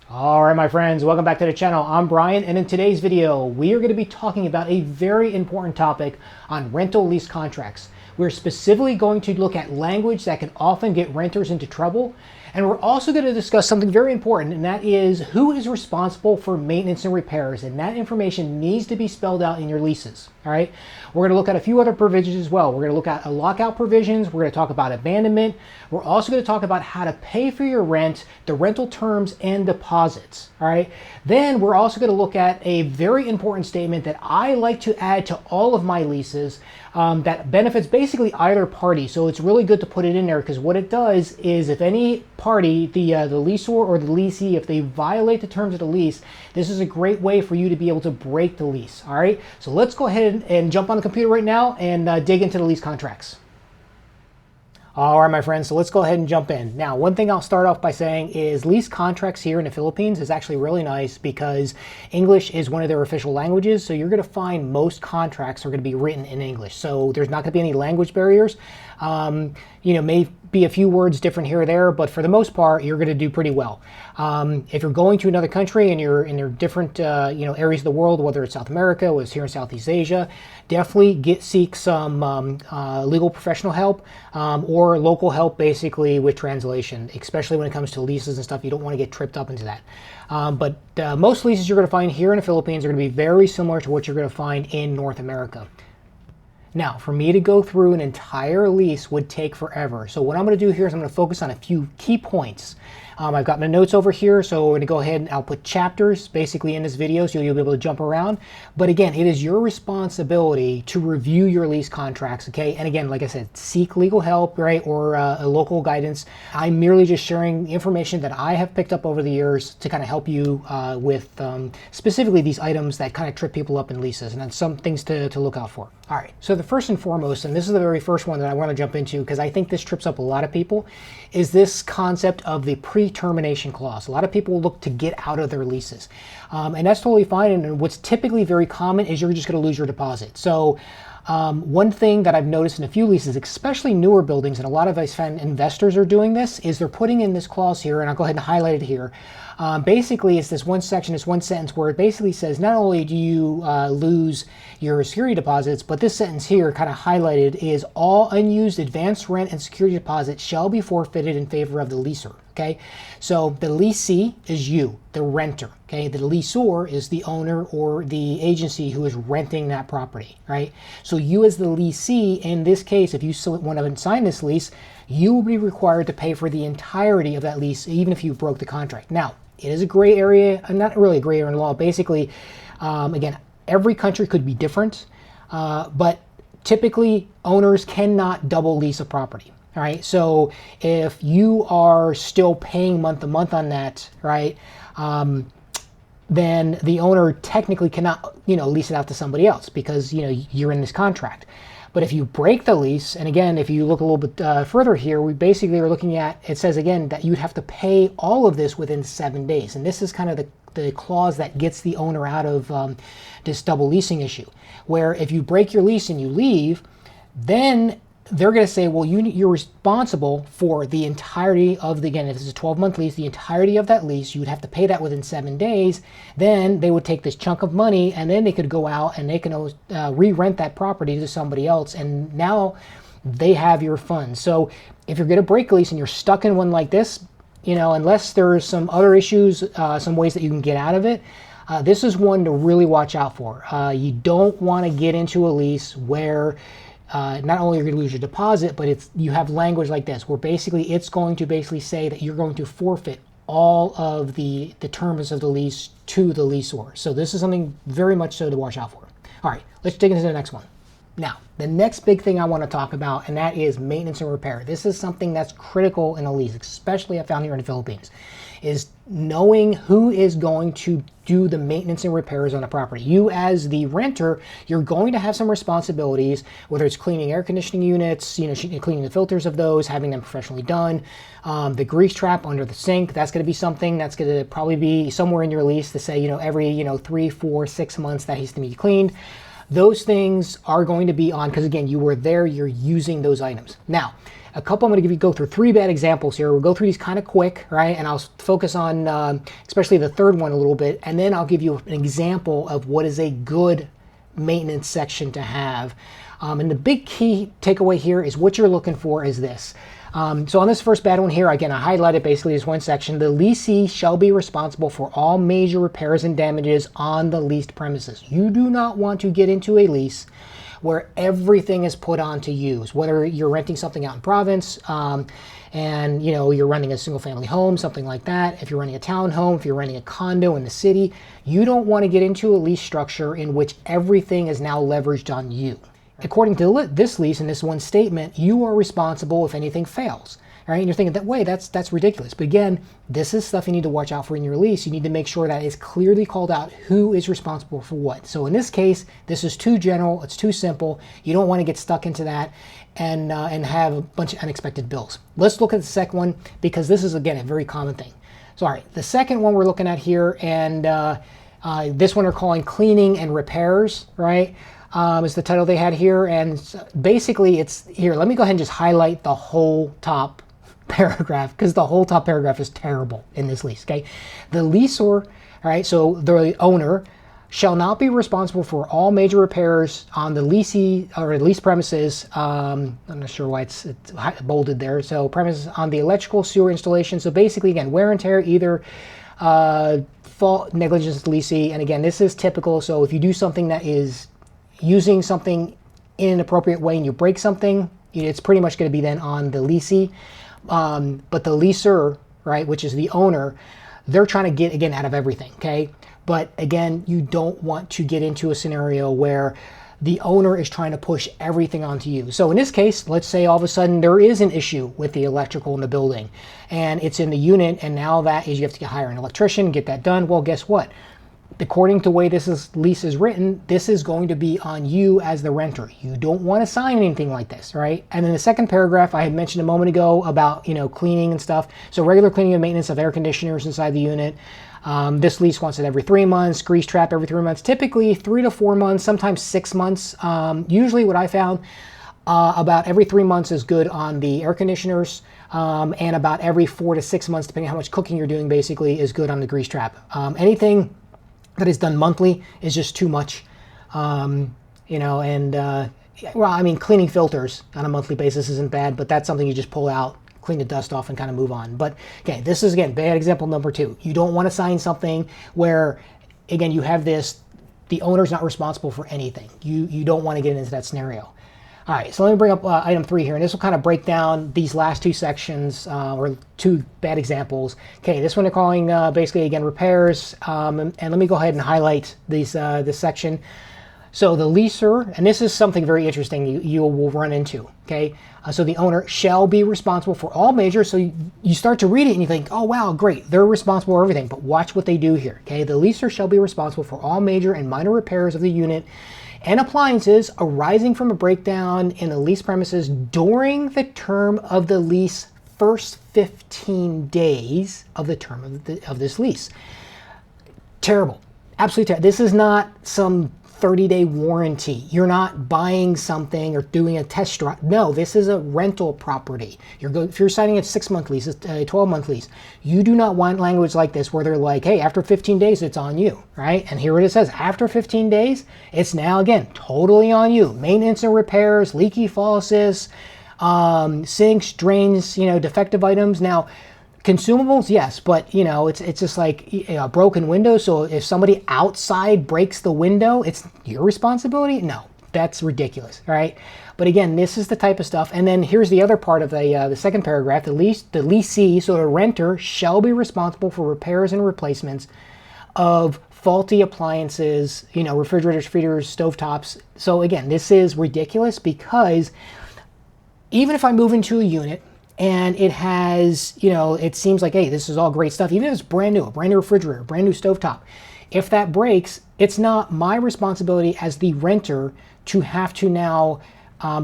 All right, my friends, welcome back to the channel. I'm Brian, and in today's video, we are going to be talking about a very important topic on rental lease contracts. We're specifically going to look at language that can often get renters into trouble, and we're also going to discuss something very important, and that is who is responsible for maintenance and repairs, and that information needs to be spelled out in your leases. All right, we're going to look at a few other provisions as well. We're going to look at lockout provisions. We're going to talk about abandonment. We're also going to talk about how to pay for your rent, the rental terms, and deposits. All right. Then we're also going to look at a very important statement that I like to add to all of my leases that benefits basically either party. So it's really good to put it in there because what it does is if any party, the leaseor or the leasee, if they violate the terms of the lease, this is a great way for you to be able to break the lease. All right. So let's go ahead and jump on the computer right now and dig into the lease contracts. All right, my friends, so let's go ahead and jump in. Now, one thing I'll start off by saying is lease contracts here in the Philippines is actually really nice because English is one of their official languages. So you're going to find most contracts are going to be written in English. So there's not going to be any language barriers. May be a few words different here or there, but for the most part, you're going to do pretty well. If you're going to another country and you're in their different areas of the world, whether it's South America or it's here in Southeast Asia, definitely seek some legal professional help or local help, basically with translation, especially when it comes to leases and stuff. You don't want to get tripped up into that. But most leases you're going to find here in the Philippines are going to be very similar to what you're going to find in North America. Now, for me to go through an entire lease would take forever. So what I'm going to do here is I'm going to focus on a few key points. I've got my notes over here, so we're going to go ahead and I'll put chapters basically in this video so you'll be able to jump around. But again, it is your responsibility to review your lease contracts, okay? And again, like I said, seek legal help, right, or a local guidance. I'm merely just sharing information that I have picked up over the years to kind of help you with specifically these items that kind of trip people up in leases, and then some things to look out for. All right, so the first and foremost, and this is the very first one that I want to jump into because I think this trips up a lot of people, is this concept of the Pre-Termination Clause. A lot of people look to get out of their leases, and that's totally fine. And what's typically very common is you're just going to lose your deposit. So one thing that I've noticed in a few leases, especially newer buildings, and a lot of I find investors are doing this, is they're putting in this clause here, and I'll go ahead and highlight it here. Basically, it's this one section, this one sentence where it basically says not only do you lose your security deposits, but this sentence here kind of highlighted is all unused advance rent and security deposits shall be forfeited in favor of the leaser. Okay, so the leasee is you, the renter. Okay, the leaseor is the owner or the agency who is renting that property, right? So you as the leasee, in this case, if you want to sign this lease, you will be required to pay for the entirety of that lease, even if you broke the contract. Now, it is a gray area, not really a gray area in law. Basically, again, every country could be different, but typically owners cannot double lease a property. All right, so if you are still paying month to month on that, right, then the owner technically cannot, lease it out to somebody else because, you're in this contract. But if you break the lease, and again, if you look a little bit further here, we basically are looking at, it says again that you'd have to pay all of this within 7 days. And this is kind of the clause that gets the owner out of this double leasing issue, where if you break your lease and you leave, then they're going to say, well, you're responsible for the entirety of again, if it's a 12-month lease, the entirety of that lease, you would have to pay that within 7 days. Then they would take this chunk of money and then they could go out and they can re-rent that property to somebody else. And now they have your funds. So if you're going to break a lease and you're stuck in one like this, unless there's some other issues, some ways that you can get out of it, this is one to really watch out for. You don't want to get into a lease where not only are you going to lose your deposit, but you have language like this, where basically it's going to basically say that you're going to forfeit all of the terms of the lease to the leaseor. So this is something very much so to watch out for. All right, let's dig into the next one. Now, the next big thing I want to talk about, and that is maintenance and repair. This is something that's critical in a lease, especially I found here in the Philippines, is knowing who is going to do the maintenance and repairs on a property. You as the renter, you're going to have some responsibilities, whether it's cleaning air conditioning units, cleaning the filters of those, having them professionally done. The grease trap under the sink, that's going to be something that's going to probably be somewhere in your lease to say, every 3, 4, 6 months that needs to be cleaned. those things are going to be on, because again, you were there, you're using those items. Now, a couple, I'm going to go through 3 bad examples here. We'll go through these kind of quick, right? And I'll focus on especially the third one a little bit, and then I'll give you an example of what is a good maintenance section to have. And the big key takeaway here is what you're looking for is this. So on this first bad one here, again, I highlighted basically this one section. The leasee shall be responsible for all major repairs and damages on the leased premises. You do not want to get into a lease where everything is put on to use, whether you're renting something out in province, and you're renting a single family home, something like that. If you're renting a townhome, if you're renting a condo in the city, you don't want to get into a lease structure in which everything is now leveraged on you. According to this lease and this one statement, you are responsible if anything fails. All right, and you're thinking that way, that's ridiculous. But again, this is stuff you need to watch out for in your lease. You need to make sure that it's clearly called out who is responsible for what. So in this case, this is too general, it's too simple. You don't want to get stuck into that and have a bunch of unexpected bills. Let's look at the second one, because this is, again, a very common thing. So all right, the second one we're looking at here, and this one we're calling cleaning and repairs, right? Is the title they had here. And basically it's here. Let me go ahead and just highlight the whole top paragraph, because the whole top paragraph is terrible in this lease. Okay, the leaser, all right, so the owner shall not be responsible for all major repairs on the leasee or leased premises. I'm not sure why it's bolded there. So premises on the electrical sewer installation. So basically, again, wear and tear, either fault, negligence, leasee. And again, this is typical. So if you do something that is using something in an appropriate way and you break something, it's pretty much going to be then on the leasee. But the leaser, right, which is the owner, they're trying to get, again, out of everything, okay? But again, you don't want to get into a scenario where the owner is trying to push everything onto you. So in this case, let's say all of a sudden there is an issue with the electrical in the building and it's in the unit, and now that is you have to hire an electrician, get that done. Well, guess what? According to the way lease is written, this is going to be on you as the renter. You don't want to sign anything like this, right? And then the second paragraph I had mentioned a moment ago about, cleaning and stuff. So regular cleaning and maintenance of air conditioners inside the unit. This lease wants it every 3 months, grease trap every 3 months, typically 3 to 4 months, sometimes 6 months. Usually what I found, about every 3 months is good on the air conditioners, and about every 4 to 6 months, depending on how much cooking you're doing, basically is good on the grease trap. Anything that is done monthly is just too much, well, I mean, cleaning filters on a monthly basis isn't bad, but that's something you just pull out, clean the dust off, and kind of move on. But okay, this is, again, bad example number 2. You don't want to sign something where, again, you have this, the owner's not responsible for anything. You don't want to get into that scenario. All right, so let me bring up item 3 here, and this will kind of break down these last 2 sections, or 2 bad examples. Okay, this one they're calling basically, again, repairs, and let me go ahead and highlight this section. So the leaser, and this is something very interesting you will run into, okay? So the owner shall be responsible for all major, so you start to read it and you think, oh wow, great, they're responsible for everything, but watch what they do here, okay? The leaser shall be responsible for all major and minor repairs of the unit and appliances arising from a breakdown in the lease premises during the term of the lease first 15 days of the term of this lease. Terrible. Absolutely terrible. This is not some 30-day warranty. You're not buying something or doing a test drive. No, this is a rental property. If you're signing a 6-month lease, a 12-month lease, you do not want language like this where they're like, hey, after 15 days, it's on you, right? And here it says, after 15 days, it's now, again, totally on you. Maintenance and repairs, leaky faucets, sinks, drains, defective items. Now, consumables, yes, but it's just like a broken window. So if somebody outside breaks the window, it's your responsibility? No, that's ridiculous, right? But again, this is the type of stuff. And then here's the other part of the second paragraph. The leasee, so a renter, shall be responsible for repairs and replacements of faulty appliances, refrigerators, freezers, stovetops. So again, this is ridiculous because even if I move into a unit and it has, it seems like, hey, this is all great stuff. Even if it's brand new, a brand new refrigerator, brand new stovetop. If that breaks, it's not my responsibility as the renter to have to now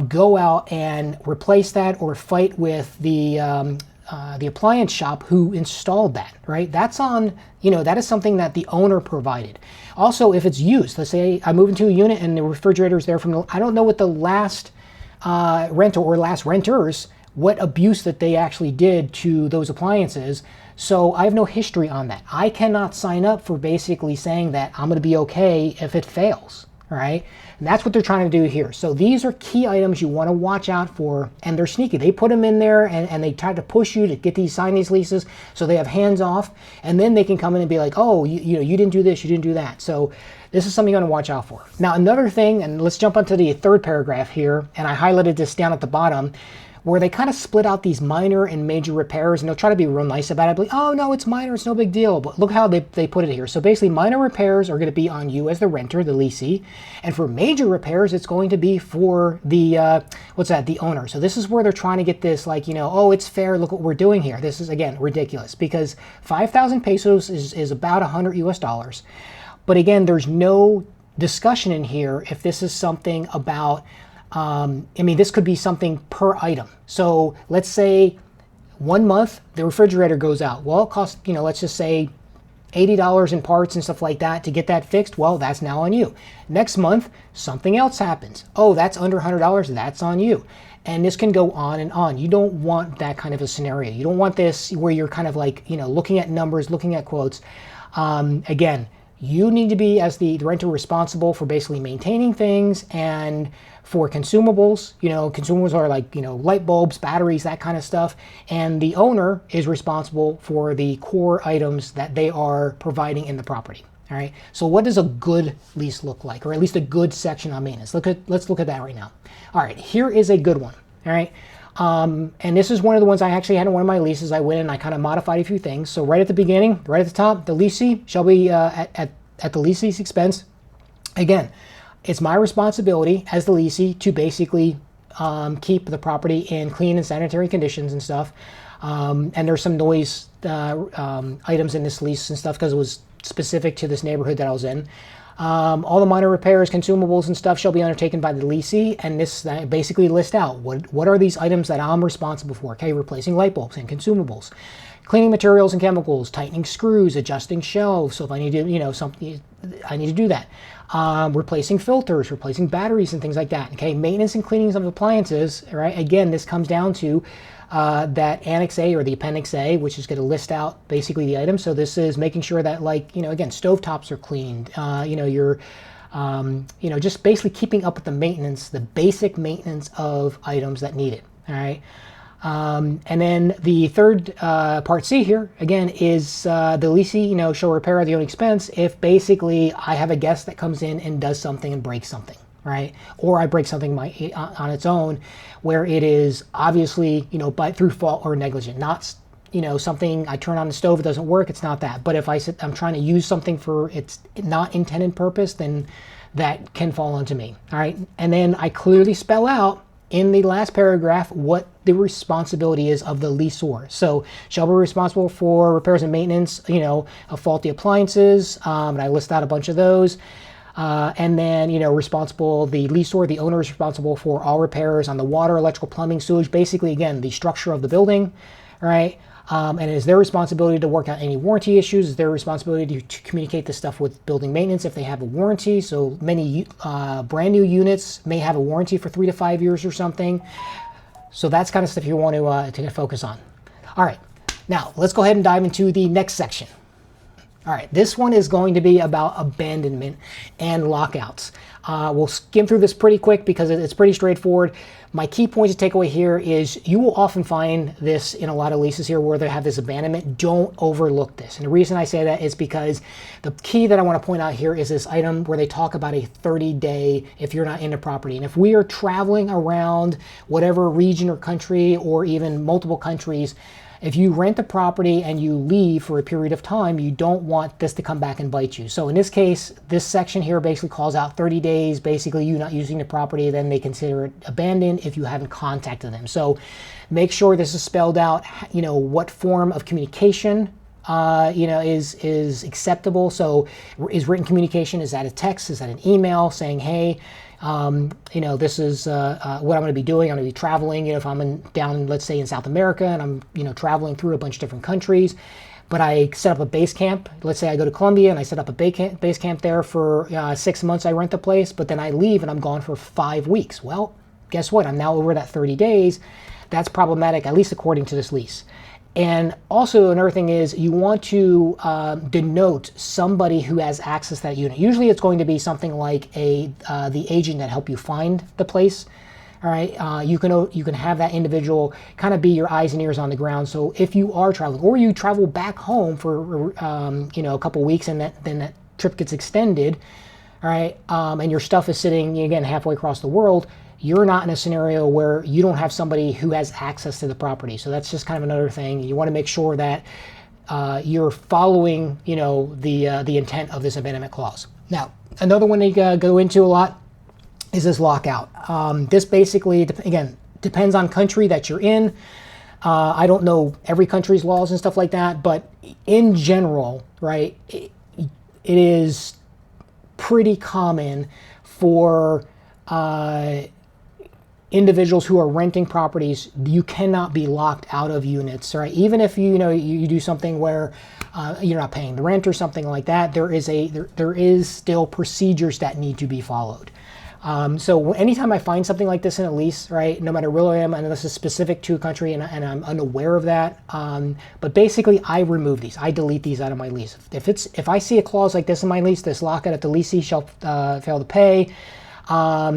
go out and replace that or fight with the the appliance shop who installed that, right? That's on, that is something that the owner provided. Also, if it's used, let's say I move into a unit and the refrigerator is there from, I don't know what the last renter or last renters, what abuse that they actually did to those appliances. So I have no history on that. I cannot sign up for basically saying that I'm going to be okay if it fails, right? And that's what they're trying to do here. So these are key items you want to watch out for, and they're sneaky. They put them in there and they try to push you to get these, sign these leases so they have hands off, and then they can come in and be like, oh, you didn't do this, you didn't do that. So this is something you want to watch out for. Now another thing, and let's jump onto the third paragraph here, and I highlighted this down at the bottom, where they kind of split out these minor and major repairs, and they'll try to be real nice about it, like, oh no, it's minor, it's no big deal. But look how they put it here. So basically minor repairs are going to be on you as the renter, the leasee, and for major repairs it's going to be for the the owner. So this is where they're trying to get this, like, oh, it's fair, look what we're doing here. This is, again, ridiculous, because 5,000 pesos is about $100 US. But again, there's no discussion in here if this is something about this could be something per item. So let's say 1 month the refrigerator goes out. Well, it costs, let's just say $80 in parts and stuff like that to get that fixed. Well, that's now on you. Next month, something else happens. Oh, that's under $100. That's on you. And this can go on and on. You don't want that kind of a scenario. You don't want this where you're kind of like, looking at numbers, looking at quotes. Again, you need to be, as the renter, responsible for basically maintaining things, and for consumables. Consumables are like, light bulbs, batteries, that kind of stuff. And the owner is responsible for the core items that they are providing in the property. All right. So what does a good lease look like, or at least a good section on maintenance? Let's look at that right now. All right. Here is a good one. All right. And this is one of the ones I actually had in one of my leases. I went in and I kind of modified a few things. So right at the beginning, right at the top, the leasee shall be at the leasee's expense. Again, it's my responsibility as the leasee to basically keep the property in clean and sanitary conditions and stuff. And there's some noise items in this lease and stuff because it was specific to this neighborhood that I was in. All the minor repairs, consumables, and stuff shall be undertaken by the leasee, and this basically lists out what are these items that I'm responsible for. Okay, replacing light bulbs and consumables, cleaning materials and chemicals, tightening screws, adjusting shelves. So if I need to, something, I need to do that. Replacing filters, replacing batteries, and things like that. Okay, maintenance and cleanings of appliances. Right. Again, this comes down to that Annex A or the Appendix A, which is going to list out basically the items. So this is making sure that, like, again, stovetops are cleaned. You're, just basically keeping up with the maintenance, the basic maintenance of items that need it. All right. And then the third part C here, again, is the leasee, shall repair at their own expense if basically I have a guest that comes in and does something and breaks something, right? Or I break something on its own where it is obviously, through fault or negligent, not, something I turn on the stove, it doesn't work, it's not that. But if I'm trying to use something for its not intended purpose, then that can fall onto me, all right? And then I clearly spell out in the last paragraph what the responsibility is of the lessor. So shall be responsible for repairs and maintenance, of faulty appliances, and I list out a bunch of those. And then, responsible, the lessor, the owner is responsible for all repairs on the water, electrical, plumbing, sewage, basically, again, the structure of the building, right? And it is their responsibility to work out any warranty issues. It's their responsibility to communicate this stuff with building maintenance if they have a warranty. So many brand new units may have a warranty for 3 to 5 years or something. So that's kind of stuff you want to focus on. All right, now let's go ahead and dive into the next section. All right, this one is going to be about abandonment and lockouts. We'll skim through this pretty quick because it's pretty straightforward. My key point to take away here is you will often find this in a lot of leases here where they have this abandonment. Don't overlook this. And the reason I say that is because the key that I want to point out here is this item where they talk about a 30-day if you're not in the property. And if we are traveling around whatever region or country or even multiple countries, if you rent a property and you leave for a period of time, you don't want this to come back and bite you. So in this case, this section here basically calls out 30 days, basically you not using the property, then they consider it abandoned if you haven't contacted them. So make sure this is spelled out, what form of communication is acceptable. So is written communication, is that a text, is that an email saying, hey, this is what I'm going to be doing. I'm going to be traveling, if I'm down, let's say in South America, and I'm, traveling through a bunch of different countries, but I set up a base camp. Let's say I go to Colombia and I set up a base camp there for 6 months. I rent the place, but then I leave and I'm gone for 5 weeks. Well, guess what? I'm now over that 30 days. That's problematic, at least according to this lease. And also another thing is you want to denote somebody who has access to that unit. Usually it's going to be something like the agent that helped you find the place. All right, you can have that individual kind of be your eyes and ears on the ground. So if you are traveling, or you travel back home for a couple weeks, and then that trip gets extended, all right, and your stuff is sitting again halfway across the world, you're not in a scenario where you don't have somebody who has access to the property. So that's just kind of another thing. You want to make sure that you're following, the intent of this abandonment clause. Now, another one they go into a lot is this lockout. This basically, again, depends on country that you're in. I don't know every country's laws and stuff like that, but in general, right, it is pretty common for individuals who are renting properties. You cannot be locked out of units, right? Even if you do something where you're not paying the rent or something like that, there is still procedures that need to be followed. So anytime I find something like this in a lease, right, no matter where I am, and this is specific to a country and I'm unaware of that, but basically I remove these. I delete these out of my lease. If I see a clause like this in my lease, this lockout at the leasee shall fail to pay,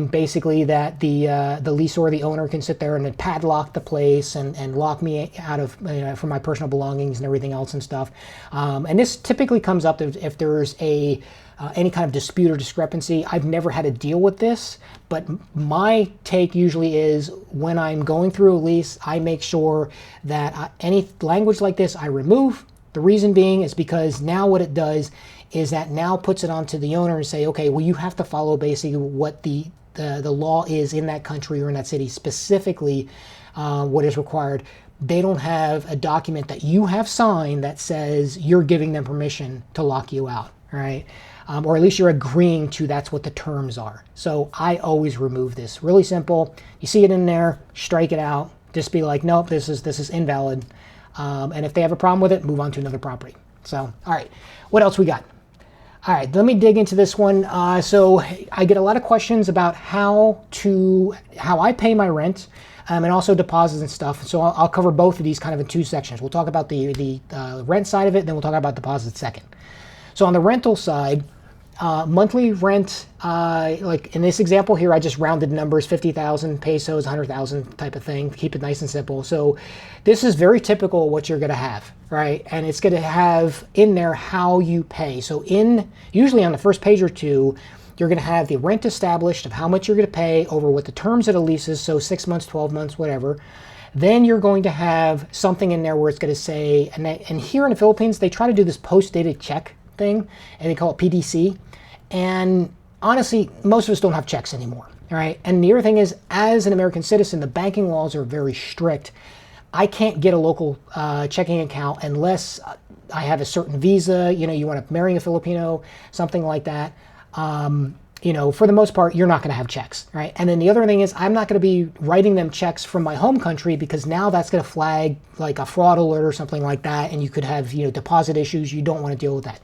basically that the leaseor, the owner, can sit there and then padlock the place and lock me out of from my personal belongings and everything else and stuff. And this typically comes up if there's any kind of dispute or discrepancy. I've never had to deal with this, but my take usually is when I'm going through a lease, I make sure that any language like this I remove. The reason being is because now what it does is that now puts it onto the owner and say, okay, well, you have to follow basically what the law is in that country or in that city, specifically what is required. They don't have a document that you have signed that says you're giving them permission to lock you out, right? Or at least you're agreeing to that's what the terms are. So I always remove this. Really simple. You see it in there, strike it out. Just be like, nope, this is invalid. And if they have a problem with it, move on to another property. So, all right, what else we got? All right, let me dig into this one. So I get a lot of questions about how I pay my rent, and also deposits and stuff. So I'll cover both of these kind of in two sections. We'll talk about the rent side of it, then we'll talk about deposits second. So on the rental side, monthly rent, like in this example here, I just rounded numbers, 50,000 pesos, 100,000 type of thing, keep it nice and simple. So this is very typical what you're gonna have, right? And it's gonna have in there how you pay. So usually on the first page or two, you're gonna have the rent established of how much you're gonna pay over what the terms of the lease is, so 6 months, 12 months, whatever. Then you're going to have something in there where it's gonna say, and here in the Philippines, they try to do this post-dated check thing, and they call it PDC. And honestly, most of us don't have checks anymore, all right? And the other thing is, as an American citizen, the banking laws are very strict. I can't get a local checking account unless I have a certain visa, you want to marry a Filipino, something like that. For the most part, you're not going to have checks, right? And then the other thing is, I'm not going to be writing them checks from my home country, because now that's going to flag like a fraud alert or something like that, and you could have deposit issues. You don't want to deal with that.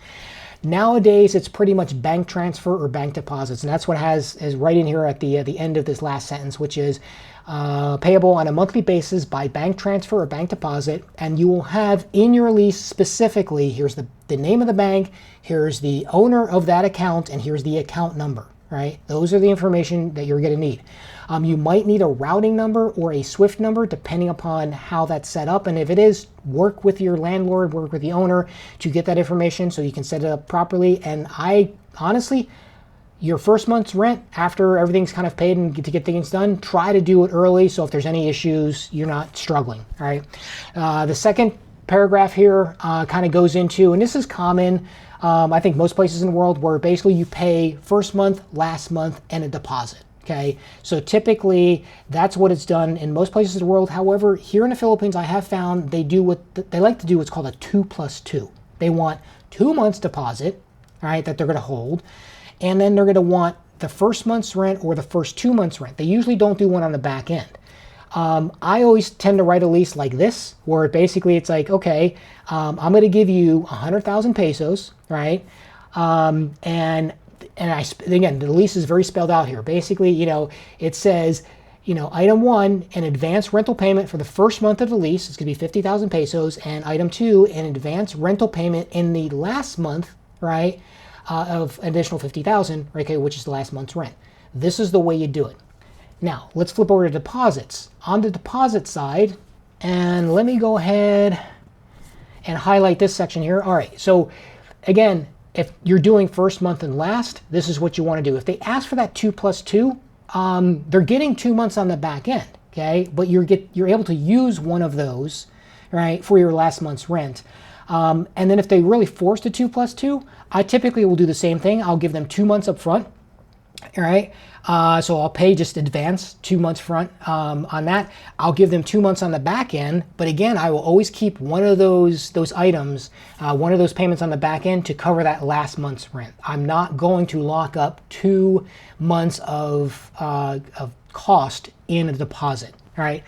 Nowadays, it's pretty much bank transfer or bank deposits, and that's what is right in here at the end of this last sentence, which is payable on a monthly basis by bank transfer or bank deposit. And you will have in your lease specifically, here's the name of the bank, here's the owner of that account, and here's the account number, right? Those are the information that you're going to need. You might need a routing number or a SWIFT number, depending upon how that's set up. And if it is, work with your landlord, work with the owner to get that information so you can set it up properly. And I honestly, your first month's rent, after everything's kind of paid and to get things done, try to do it early, so if there's any issues, you're not struggling, all right? The second paragraph here kind of goes into, and this is common, I think most places in the world, where basically you pay first month, last month, and a deposit. Okay, so typically that's what it's done in most places in the world. However, here in the Philippines, I have found they like to do what's called a 2+2. They want 2 months deposit, all right, that they're going to hold, and then they're going to want the first month's rent or the first 2 months' rent. They usually don't do one on the back end. I always tend to write a lease like this, where basically it's like, okay, I'm going to give you 100,000 pesos, right? And again, the lease is very spelled out here. Basically, it says, item 1, an advance rental payment for the first month of the lease is going to be 50,000 pesos, and item 2, an advance rental payment in the last month, right, of additional 50,000, okay, which is the last month's rent. This is the way you do it. Now, let's flip over to deposits. On the deposit side, and let me go ahead and highlight this section here. All right, so again, if you're doing first month and last, this is what you want to do. If they ask for that 2 plus 2, they're getting 2 months on the back end, okay? But you're able to use one of those, right, for your last month's rent. And then if they really force the 2 plus 2, I typically will do the same thing. I'll give them 2 months up front, all right? So I'll pay just advance 2 months front on that. I'll give them 2 months on the back end, but again, I will always keep one of those items, one of those payments on the back end to cover that last month's rent. I'm not going to lock up 2 months of cost in a deposit. All right,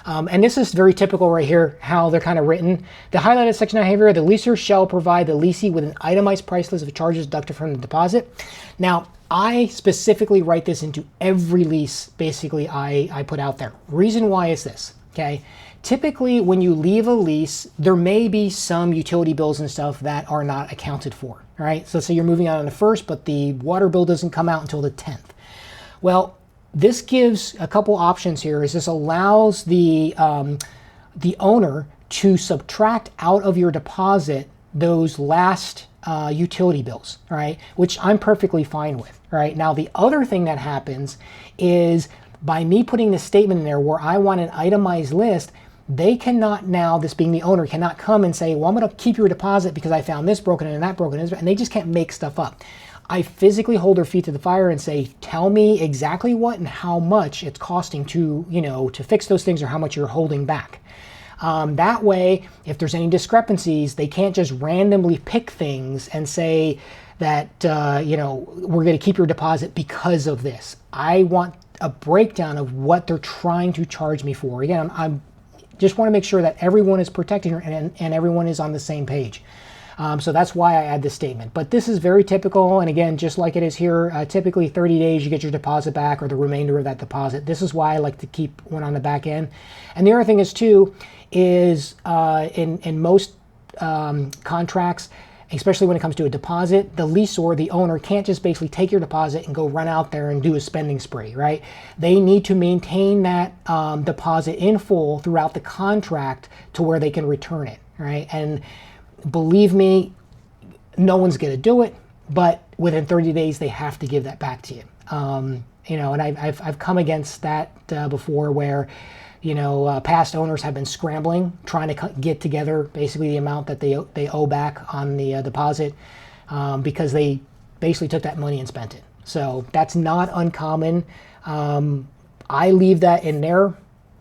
and this is very typical right here, how they're kind of written. The highlighted section I have here, the leaser shall provide the leasee with an itemized price list of charges deducted from the deposit. Now, I specifically write this into every lease, basically, I put out there. Reason why is this, okay? Typically, when you leave a lease, there may be some utility bills and stuff that are not accounted for, all right? So let's say you're moving out on the 1st, but the water bill doesn't come out until the 10th. Well, this gives a couple options here. Is this allows the owner to subtract out of your deposit those last utility bills, all right, which I'm perfectly fine with, all right? Now, the other thing that happens is by me putting this statement in there where I want an itemized list, they cannot now, this being the owner, cannot come and say, well, I'm going to keep your deposit because I found this broken and that broken, and they just can't make stuff up. I physically hold their feet to the fire and say, tell me exactly what and how much it's costing to, to fix those things or how much you're holding back. That way, if there's any discrepancies, they can't just randomly pick things and say that, we're going to keep your deposit because of this. I want a breakdown of what they're trying to charge me for. Again, I'm just want to make sure that everyone is protected and everyone is on the same page. So that's why I add this statement. But this is very typical, and again, just like it is here, typically 30 days you get your deposit back or the remainder of that deposit. This is why I like to keep one on the back end. And the other thing is too, is in most contracts, especially when it comes to a deposit, the leaseor, the owner, can't just basically take your deposit and go run out there and do a spending spree, right? They need to maintain that deposit in full throughout the contract to where they can return it, right? And believe me, no one's going to do it, but within 30 days, they have to give that back to you. And I've come against that before where, past owners have been scrambling, trying to get together basically the amount that they owe back on the deposit because they basically took that money and spent it. So that's not uncommon. I leave that in their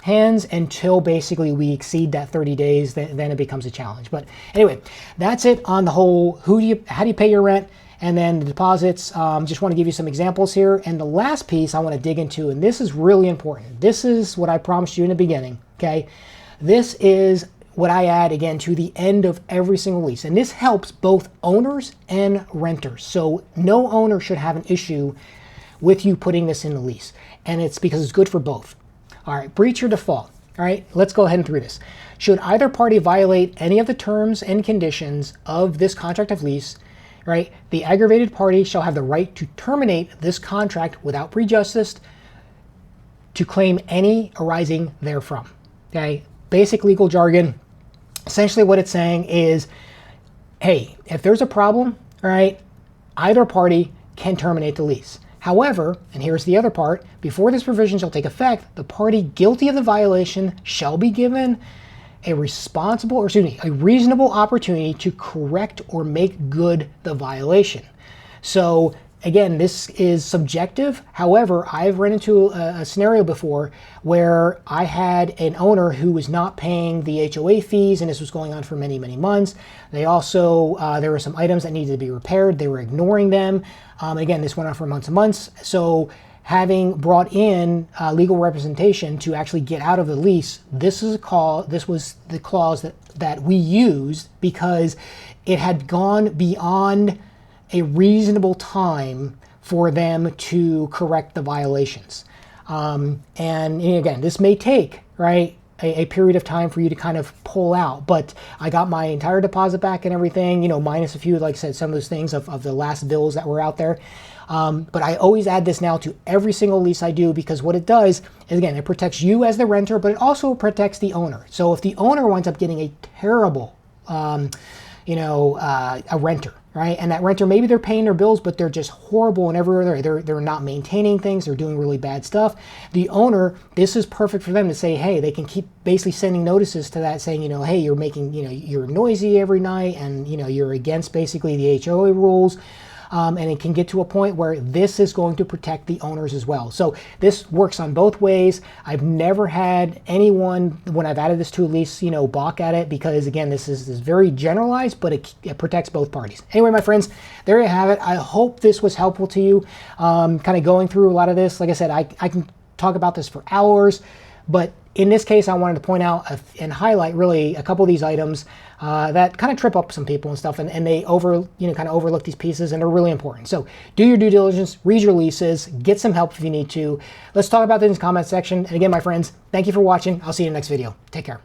hands until basically we exceed that 30 days, then it becomes a challenge. But anyway, that's it on the whole how do you pay your rent and then the deposits. Just want to give you some examples here. And the last piece I want to dig into, and this is really important. This is what I promised you in the beginning, okay? This is what I add again to the end of every single lease. And this helps both owners and renters. So no owner should have an issue with you putting this in the lease. And it's because it's good for both. All right, breach or default. All right, let's go ahead and through this. Should either party violate any of the terms and conditions of this contract of lease, right, the aggravated party shall have the right to terminate this contract without prejudice to claim any arising therefrom. Okay, basic legal jargon. Essentially what it's saying is, hey, if there's a problem, all right, either party can terminate the lease. However, and here's the other part, before this provision shall take effect, the party guilty of the violation shall be given a reasonable opportunity to correct or make good the violation. So again, this is subjective. However, I've run into a scenario before where I had an owner who was not paying the HOA fees, and this was going on for many, many months. They also, there were some items that needed to be repaired. They were ignoring them. Again, this went on for months and months. So having brought in legal representation to actually get out of the lease, this was the clause that we used because it had gone beyond a reasonable time for them to correct the violations. And again, this may take, right, a period of time for you to kind of pull out, but I got my entire deposit back and everything, minus a few, like I said, some of those things of the last bills that were out there. But I always add this now to every single lease I do, because what it does is, again, it protects you as the renter, but it also protects the owner. So if the owner winds up getting a terrible, a renter, right? And that renter, maybe they're paying their bills, but they're just horrible and everywhere. They're not maintaining things. They're doing really bad stuff. The owner, this is perfect for them to say, hey, they can keep basically sending notices to that saying, hey, you're making, you're noisy every night, and, you're against basically the HOA rules. And it can get to a point where this is going to protect the owners as well. So this works on both ways. I've never had anyone, when I've added this to a lease, balk at it, because again, this is very generalized, but it protects both parties. Anyway, my friends, there you have it. I hope this was helpful to you. Kind of going through a lot of this. Like I said, I can talk about this for hours, but in this case, I wanted to point out and highlight really a couple of these items that kind of trip up some people and stuff, and they kind of overlook these pieces, and they're really important. So do your due diligence, read your leases, get some help if you need to. Let's talk about this in the comment section. And again, my friends, thank you for watching. I'll see you in the next video. Take care.